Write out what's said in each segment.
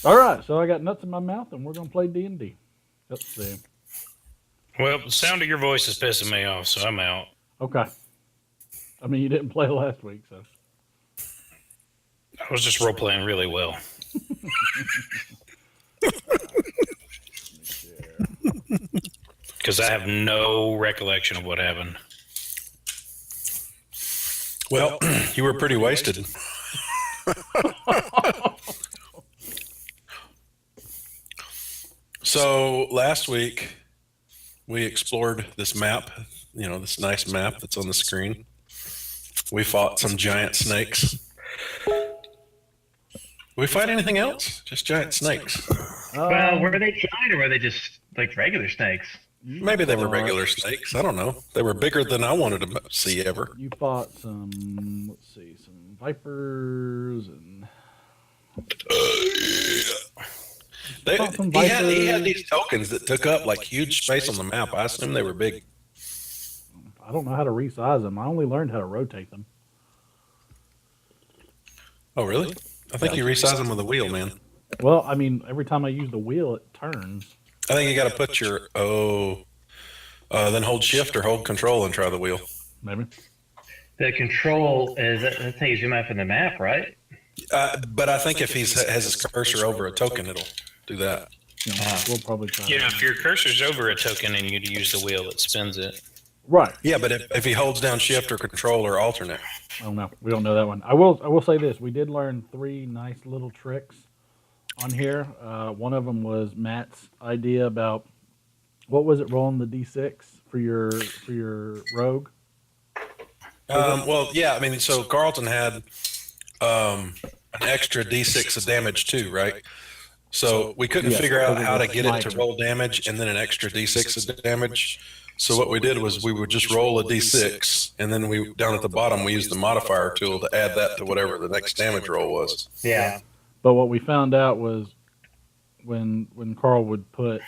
All right, so I got nuts in my mouth, and we're gonna play D&D. Let's see. Well, the sound of your voice is pissing me off, so I'm out. Okay. I mean, you didn't play last week, so. I was just role playing really well. All right. Let me share. Because I have no recollection of what happened. Well, you were pretty wasted. So last week we explored this map, this nice map that's on the screen. We fought some giant snakes. We fight anything else? Just giant snakes. Well, were they giant or were they just like regular snakes? Maybe they were regular snakes. I don't know. They were bigger than I wanted to see ever. You fought some, let's see, some vipers and. He had these tokens that took up like huge space on the map. I assume they were big. I don't know how to resize them. I only learned how to rotate them. Oh, really? I think you resize them with a wheel, man. Well, I mean, every time I use the wheel, it turns. I think you got to put your then hold shift or hold control and try the wheel. Maybe. The control is that's how you zoom out from the map, right? But I think if he has his cursor over a token, it'll do that. We'll probably try. If your cursor's over a token and you use the wheel, it spins it. Right. Yeah, but if he holds down shift or control or alternate. I don't know. We don't know that one. I will say this. We did learn 3 nice little tricks on here. One of them was Matt's idea about what was it, rolling the D6 for your rogue. Well, yeah. I mean, so Carlton had an extra D6 of damage too, right? So we couldn't figure out how to get it to roll damage and then an extra D6 of damage. So what we did was we would just roll a D6, and then we down at the bottom we used the modifier tool to add that to whatever the next damage roll was. Yeah. But what we found out was when Carl would put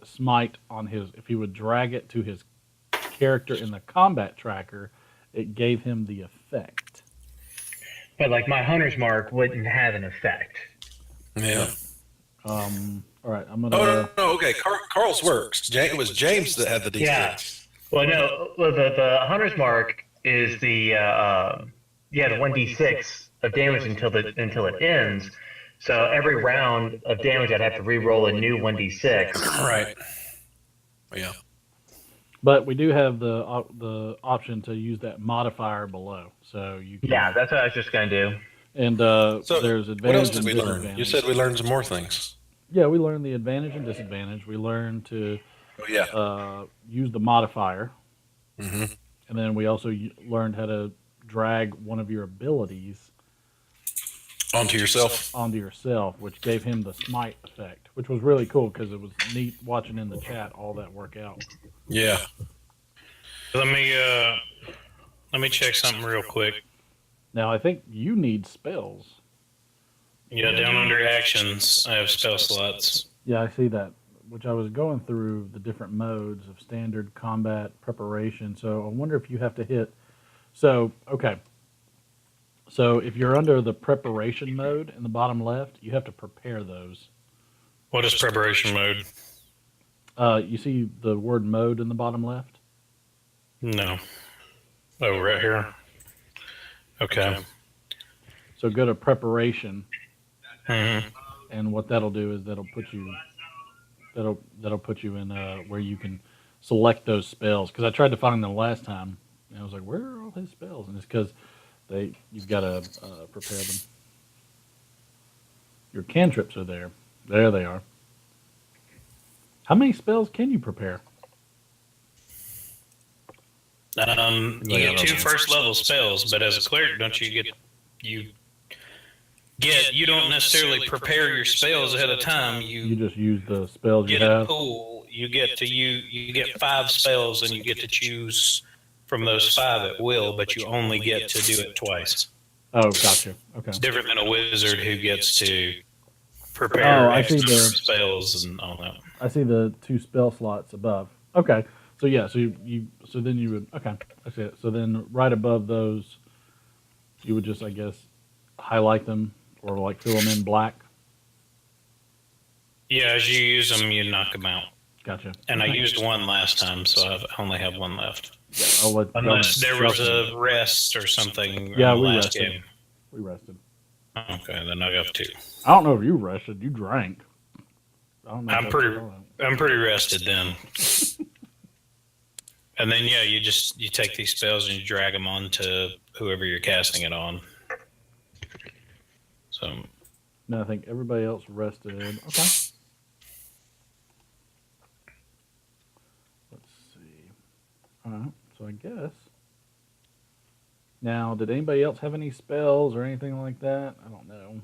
smite on his, if he would drag it to his character in the combat tracker, it gave him the effect. But like my hunter's mark wouldn't have an effect. Yeah. All right, I'm gonna. Oh no, okay. Carl's works. It was James that had the D6. Yeah. Well, no. Well, the hunter's mark is the 1d6 of damage until it ends. So every round of damage, I'd have to re-roll a new 1d6. Right. Yeah. But we do have the option to use that modifier below, so you can. Yeah, that's what I was just gonna do. And So there's advantage. what else did and we learn? disadvantage. You said we learned some more things. Yeah, we learned the advantage and disadvantage. We learned to use the modifier. Mm-hmm. And then we also learned how to drag one of your abilities Onto yourself, which gave him the smite effect, which was really cool because it was neat watching in the chat all that work out. Yeah. Let me check something real quick. Now, I think you need spells. Yeah, down under actions, I have spell slots. Yeah, I see that, which I was going through the different modes of standard, combat, preparation. So I wonder if you have to hit. So, okay. So if you're under the preparation mode in the bottom left, you have to prepare those. What is preparation mode? You see the word mode in the bottom left? No. Oh, right here. Okay. So go to preparation. Mm-hmm. And what that'll do is that'll put you in where you can select those spells. Because I tried to find them last time, and I was like, "Where are all his spells?" And it's because you've got to prepare them. Your cantrips are there. There they are. How many spells can you prepare? You get 2 first level spells, but as a cleric, don't you you don't necessarily prepare your spells ahead of time. You just use the spells you get have. a pool. You get 5 spells, and you get to choose from those 5 at will, but you only get to do it twice. Oh, gotcha. Okay. It's different than a wizard who gets to prepare extra spells and all that. I see the 2 spell slots above. Okay. So yeah, so then you would, okay, I see it. So then right above those, you would just, I guess, highlight them or like fill them in black. Yeah, as you use them, you knock them out. Gotcha. And I used one last time, so I only have one left. I'll let Unless there was Chuck a rest or something Yeah, in the we last rested. game. We rested. Okay, then I got two. I don't know if you rested. You drank. I don't know. I'm pretty rested then. And then yeah, you take these spells and you drag them on to whoever you're casting it on. So No, I think everybody else rested. Okay. Let's see. All right. So I guess. Now, did anybody else have any spells or anything like that? I don't know.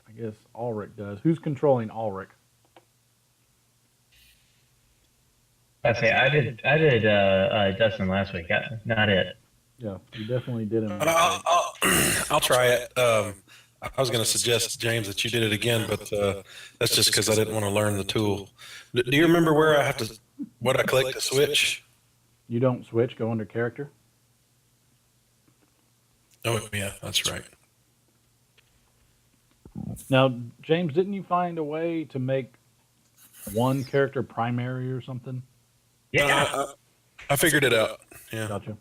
I guess Ulrich does. Who's controlling Ulrich? I say I did Dustin last week. Not it. Yeah, you definitely did him. I'll try it. I was going to suggest, James, that you did it again, but that's just because I didn't want to learn the tool. Do you remember where I have to, what I click to switch? You don't switch, go under character. Oh, yeah, that's right. Now, James, didn't you find a way to make one character primary or something? Yeah. I figured it out. Yeah. Gotcha.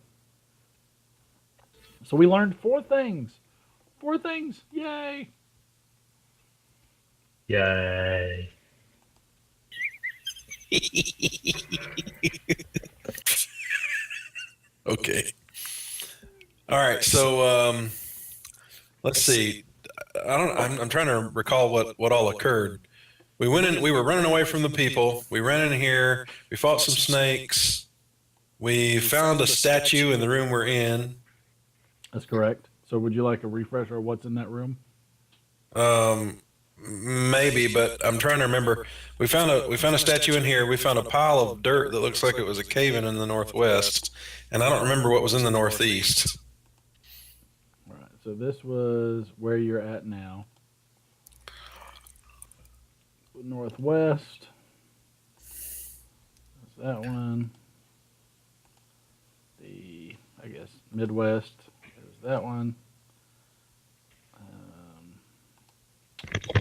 So we learned 4 things. 4 things. Yay. Yay. Okay. All right. So let's see. I'm trying to recall what all occurred. We went in. We were running away from the people. We ran in here. We fought some snakes. We found a statue in the room we're in. That's correct. So would you like a refresher of what's in that room? Maybe, but I'm trying to remember. We found a statue in here. We found a pile of dirt that looks like it was a cave in the northwest, and I don't remember what was in the northeast. All right. So this was where you're at now. Northwest. That's that one. I guess Midwest is that one.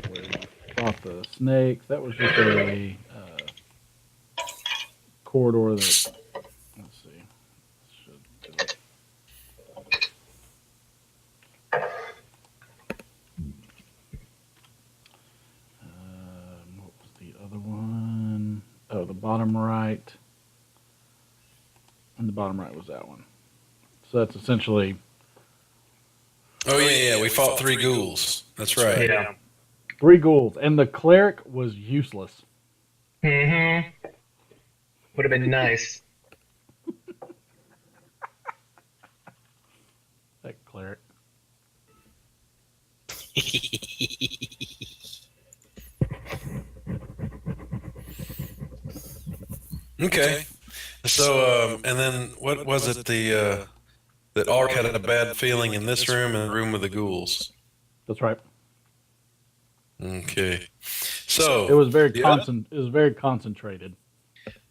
Where we fought the snakes. That was just a corridor that. Let's see. Should do it. What was the other one? Oh, the bottom right. And the bottom right was that one. So that's essentially. Oh yeah. We fought 3 ghouls. That's right. Yeah. 3 ghouls, and the cleric was useless. Mm-hmm. Would have been nice. That cleric. Okay. So, and then what was it? That Ulrich had a bad feeling in this room and the room with the ghouls. That's right. Okay. So It was very It was very concentrated.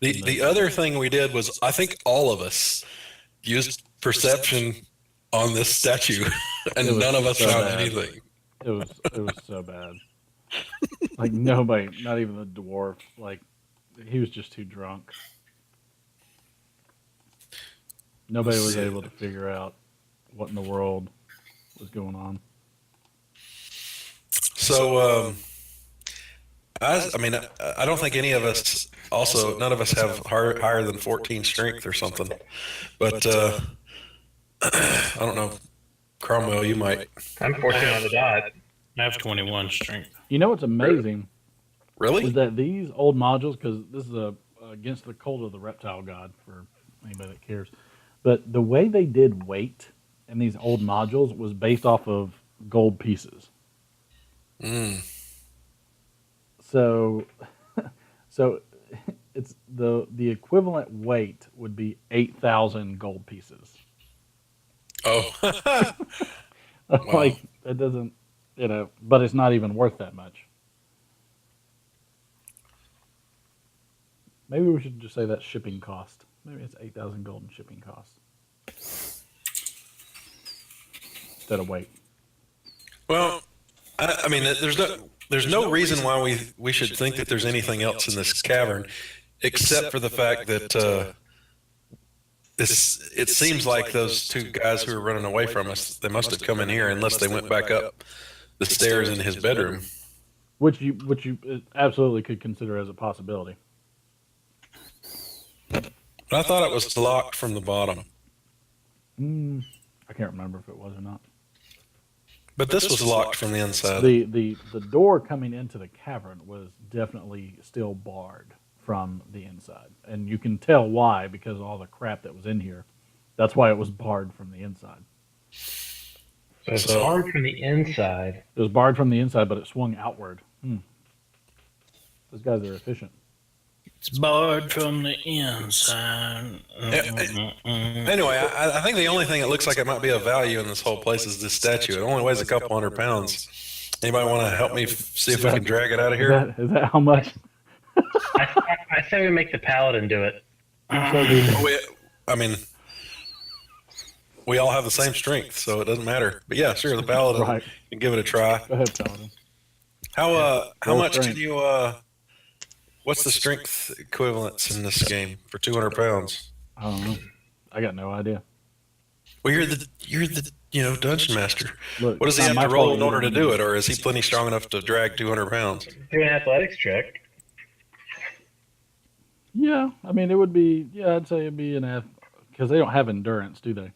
the other thing we did was, I think all of us used perception on this statue, and none of us found anything. It was so bad. Like nobody, not even the dwarf. Like he was just too drunk. Nobody was able to figure out what in the world was going on. So, I mean, I don't think any of us. Also, none of us have higher than 14 strength or something. But I don't know. Cromwell, you might. I'm 14 on the dot. I have 21 strength. You know what's amazing Really? is that these old modules, because this is against the cult of the reptile god for anybody that cares, but the way they did weight in these old modules was based off of gold pieces. So it's the equivalent weight would be 8,000 gold pieces. Oh. Like it doesn't, but it's not even worth that much. Maybe we should just say that's shipping cost. Maybe it's 8,000 gold in shipping costs instead of weight. Well, I mean, there's there's no reason why we should think that there's anything else in this cavern, except for the fact that it seems like those two guys who are running away from us, they must have come in here unless they went back up the stairs in his bedroom. Which you absolutely could consider as a possibility. But I thought it was locked from the bottom. I can't remember if it was or not. But this was locked from the inside. The door coming into the cavern was definitely still barred from the inside. And you can tell why, because of all the crap that was in here. That's why it was barred from the inside. So it's barred from the inside. It was barred from the inside, but it swung outward. Those guys are efficient. It's barred from the inside. Anyway, I think the only thing that looks like it might be of value in this whole place is this statue. It only weighs a couple 100 pounds. Anybody want to help me see if we can drag it out of here? Is that how much? I say we make the paladin do it. I mean, we all have the same strength, so it doesn't matter. But yeah, sure, the paladin Right. can give it a try. Go ahead, Paladin. How much strength. can you? What's the strength equivalence in this game for 200 pounds? I don't know. I got no idea. Well, you're the dungeon master. Look, What does he it's have not to my roll fault in you order to didn't- do it, or is he plenty strong enough to drag 200 pounds? Do an athletics check. Yeah, I mean, it would be, I'd say it'd be an because they don't have endurance, do they?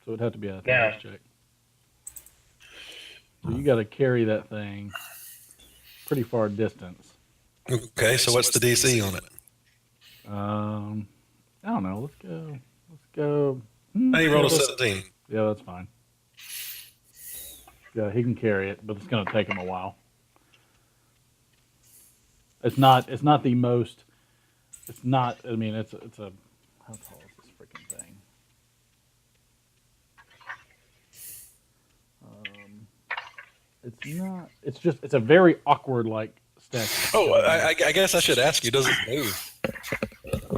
So it'd have to be an athletics check. So you got to carry that thing pretty far distance. Okay, so what's the DC on it? I don't know. Let's go. He rolled a 17. Yeah, that's fine. Yeah, he can carry it, but it's going to take him a while. It's not the most. It's not. I mean, it's a. How tall is this freaking thing? It's not. It's just. It's a very awkward like statue. Oh, I guess I should ask you. Does it move?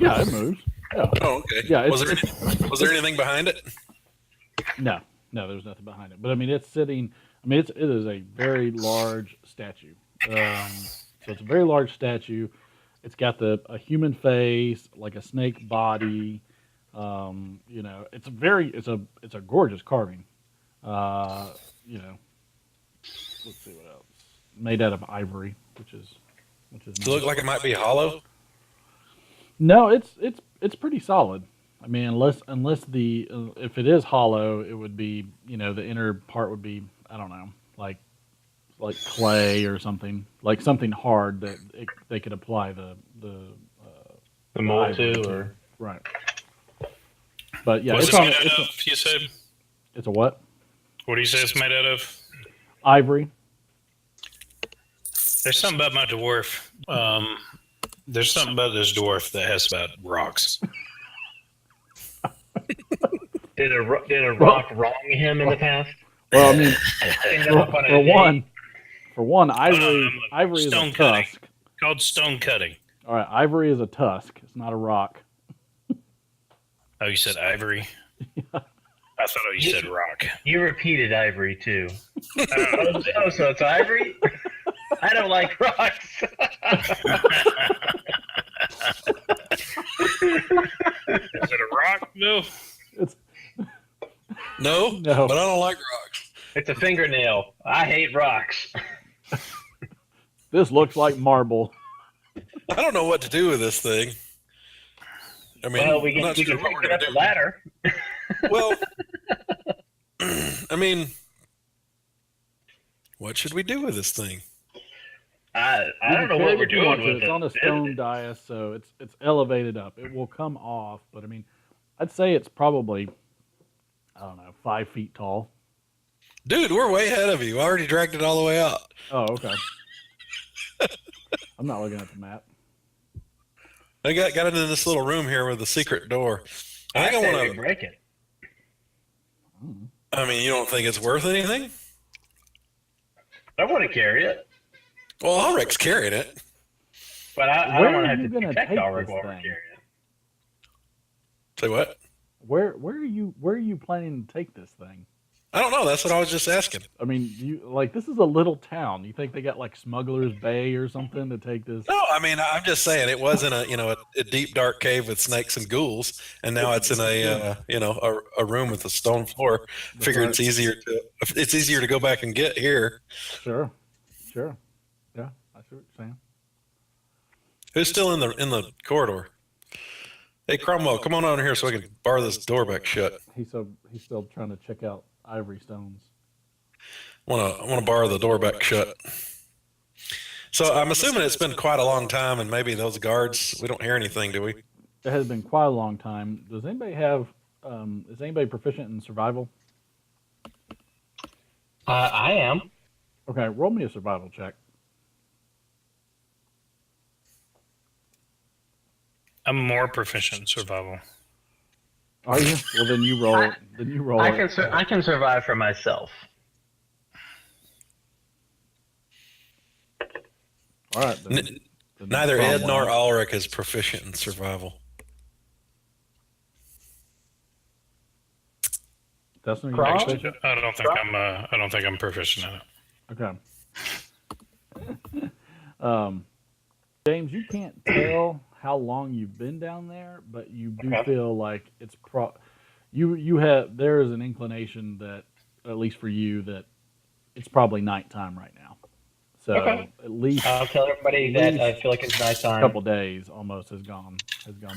Yeah, it moves. Yeah. Oh, okay. Yeah, Was there anything behind it? No, there's nothing behind it. But I mean, it's sitting. I mean, it is a very large statue. So it's a very large statue. It's got a human face, like a snake body. It's a gorgeous carving. Let's see what else. Made out of ivory, which is. Does it look like it might be hollow? No, it's pretty solid. I mean, unless if it is hollow, it would be the inner part would be, I don't know, like clay or something, like something hard that they could apply the mold ivory to, or right. But yeah, What's it's it on. made out It's, of? You said. it's a what? What do you say it's made out of? Ivory. There's something about my dwarf. There's something about this dwarf that has about rocks. did a rock wrong him in the past? Well, I mean, Ended up on a for one, ivory is a stone cutting. tusk. Called stone cutting. All right, ivory is a tusk. It's not a rock. Oh, you said ivory? I thought you said rock. You repeated ivory too. So it's ivory? I don't like rocks. Is it a rock, Bill? No, No. but I don't like rocks. It's a fingernail. I hate rocks. This looks like marble. I don't know what to do with this thing. I mean, Well, we I'm can not pick sure what we're it up gonna the do. ladder. Well, I mean, what should we do with this thing? I You don't can know what carry we're it if you want doing to. with It's it. on a stone dais, so it's elevated up. It will come off, but I mean, I'd say it's probably, I don't know, 5 feet tall. Dude, we're way ahead of you. I already dragged it all the way out. Oh, okay. I'm not looking at the map. I got it in this little room here with a secret door. I I think I say we want to. break it. I mean, you don't think it's worth anything? I want to carry it, Well, Ulrich's carrying it. but I Where don't want are to have you to gonna protect take Ulrich this while we're thing? carrying it. Say what? Where are you planning to take this thing? I don't know. That's what I was just asking. I mean, this is a little town. You think they got like Smuggler's Bay or something to take this? No, I mean, I'm just saying it wasn't a deep dark cave with snakes and ghouls, and now it's in a room with a stone floor. Figure it's easier to go back and get here. Sure. Yeah, I see what you're saying. Who's still in the corridor? Hey, Cromwell, come on over here so I can bar this door back shut. He's still trying to check out ivory stones. I want to bar the door back shut. So I'm assuming it's been quite a long time, and maybe those guards, we don't hear anything, do we? It has been quite a long time. Does anybody have? Is anybody proficient in survival? I am. Okay, roll me a survival check. I'm more proficient in survival. Are you? Well, then you roll. Then you roll. I can survive for myself. All right. Then Neither Ed nor Ulrich is proficient in survival. Dustin, are you Carl? proficient? I don't think I'm proficient in it. Okay. James, you can't tell how long you've been down there, but you do feel like it's there is an inclination that, at least for you, that it's probably nighttime right now. So at least I'll tell everybody that I feel like it's nighttime. a couple days almost has gone by.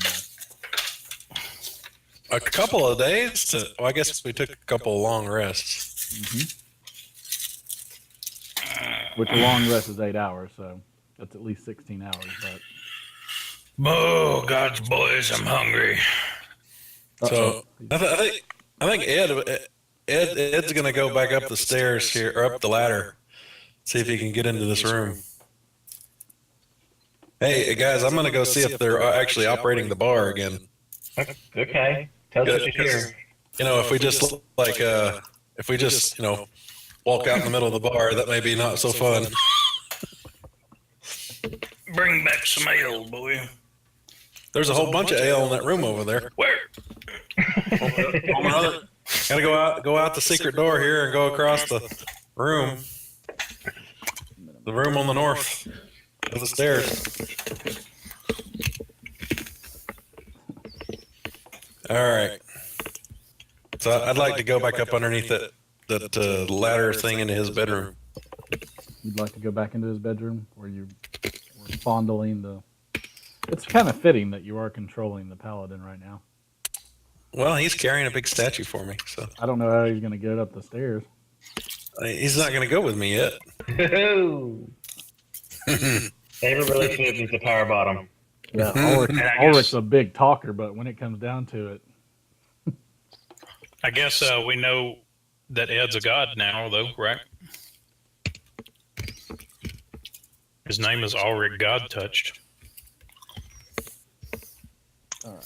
A couple of days I guess we took a couple of long rests. Mm-hmm. Which a long rest is 8 hours, so that's at least 16 hours. But oh, God's boys, I'm hungry. So I think Ed's gonna go back up the stairs here, or up the ladder, see if he can get into this room. Hey guys, I'm gonna go see if they're actually operating the bar again. Okay. Tell us what you hear. If we just walk out in the middle of the bar, that may be not so fun. Bring back some ale, boy. There's a whole bunch of ale in that room over there. Where? Gotta go out the secret door here and go across the room. The room on the north of the stairs. All right. So I'd like to go back up underneath that ladder thing into his bedroom. you'd like to go back into his bedroom where you were fondling the... It's kind of fitting that you are controlling the paladin right now. Well, he's carrying a big statue for me, so I don't know how he's going to get up the stairs. he's not going to go with me yet. Favorite relationship is the power bottom. Yeah, Ulrich's a big talker, but when it comes down to it... I guess we know that Ed's a god now, though, right? His name is Ulrich God Touched. All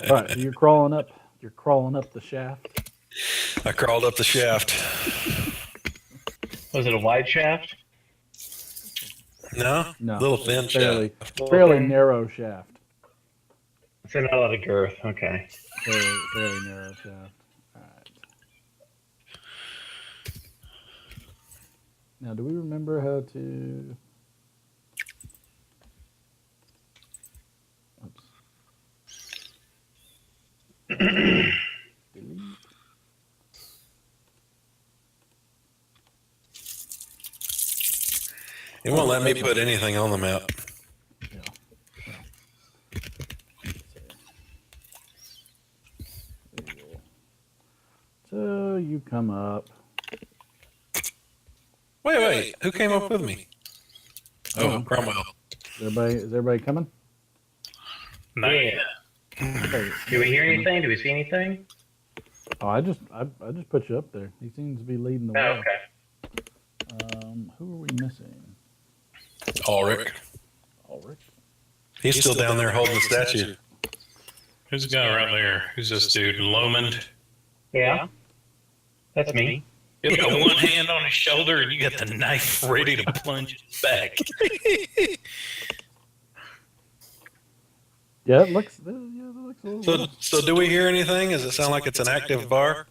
right, so you're crawling up the shaft. I crawled up the shaft. Was it a wide shaft? No, No, little thin shaft. Fairly narrow shaft. So not a lot of girth. Okay. Fairly narrow shaft. All right. Now, do we remember how to? Delete. It won't let me put anything on the map. Yeah. So you come up. Wait. Who came up with me? Oh, Cromwell. Is everybody coming? No. Yeah. Okay. Do we hear anything? Do we see anything? Oh, I just put you up there. He seems to be leading the Oh, way. okay. Who are we missing? Ulrich. Ulrich. He's still down there holding the statue. Who's the guy right there? Who's this dude? Lomond? Yeah. That's me. You got one hand on his shoulder and you got the knife ready to plunge it back. Yeah, it looks a little... So do we hear anything? Does it sound like it's an active bar?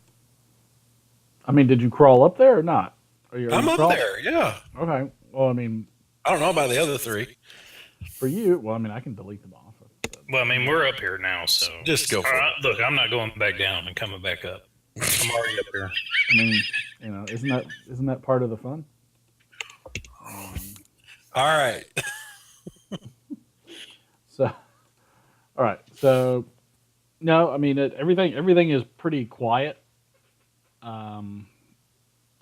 I mean, did you crawl up there or not? I'm up there, yeah. Okay. Well, I mean, I don't know about the other three. for you, well, I mean, I can delete them off. Well, I mean, we're up here now, so Just go for it. Look, I'm not going back down and coming back up. I'm already up here. I mean, isn't that part of the fun? All right. So, all right. So, no, I mean, everything is pretty quiet.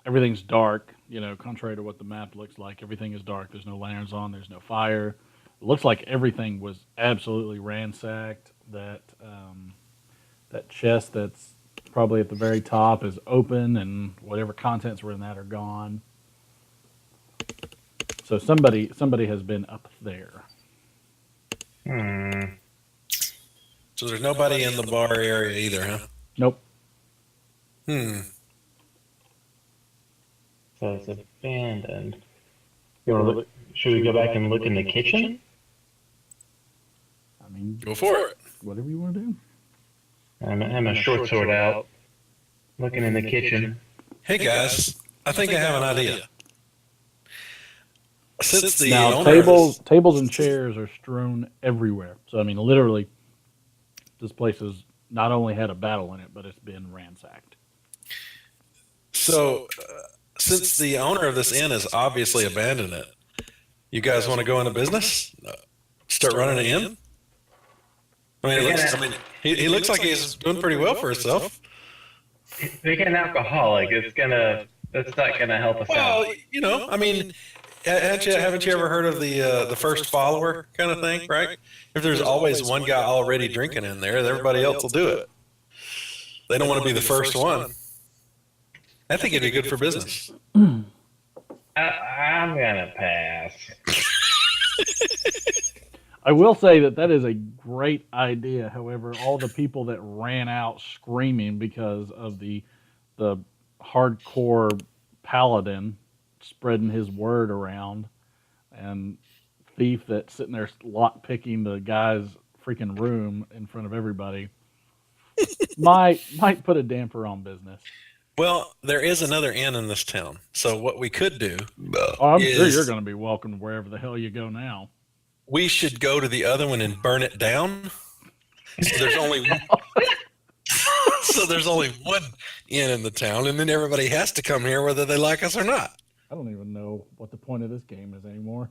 Everything's dark, contrary to what the map looks like. Everything is dark. There's no lanterns on. There's no fire. It looks like everything was absolutely ransacked. That chest that's probably at the very top is open, and whatever contents were in that are gone. So somebody has been up there. So there's nobody in the bar area either, huh? Nope. So it's abandoned. You want to look? Should we go back and look in the kitchen? I mean, Go for it. whatever you want to do. I'm a short sword out, looking in the kitchen. Hey guys, I think I have an idea. Since the Now owner of this- tables and chairs are strewn everywhere. So I mean, literally, this place has not only had a battle in it, but it's been ransacked. So, since the owner of this inn has obviously abandoned it, you guys want to go into business? Start running an inn? I mean, he looks like he's doing pretty well for himself. Being an alcoholic, that's not gonna help us Well, out. I mean, haven't you ever heard of the first follower kind of thing, right? If there's always one guy already drinking in there, everybody else will do it. They don't want to be the first one. I think it'd be good for business. I'm gonna pass. I will say that is a great idea. However, all the people that ran out screaming because of the hardcore paladin spreading his word around, and thief that's sitting there lock picking the guy's freaking room in front of everybody might put a damper on business. Well, there is another inn in this town. So what we could do I'm sure you're going to be welcome wherever the hell you go now. We should go to the other one and burn it down. So there's only one inn in the town, and then everybody has to come here whether they like us or not. I don't even know what the point of this game is anymore.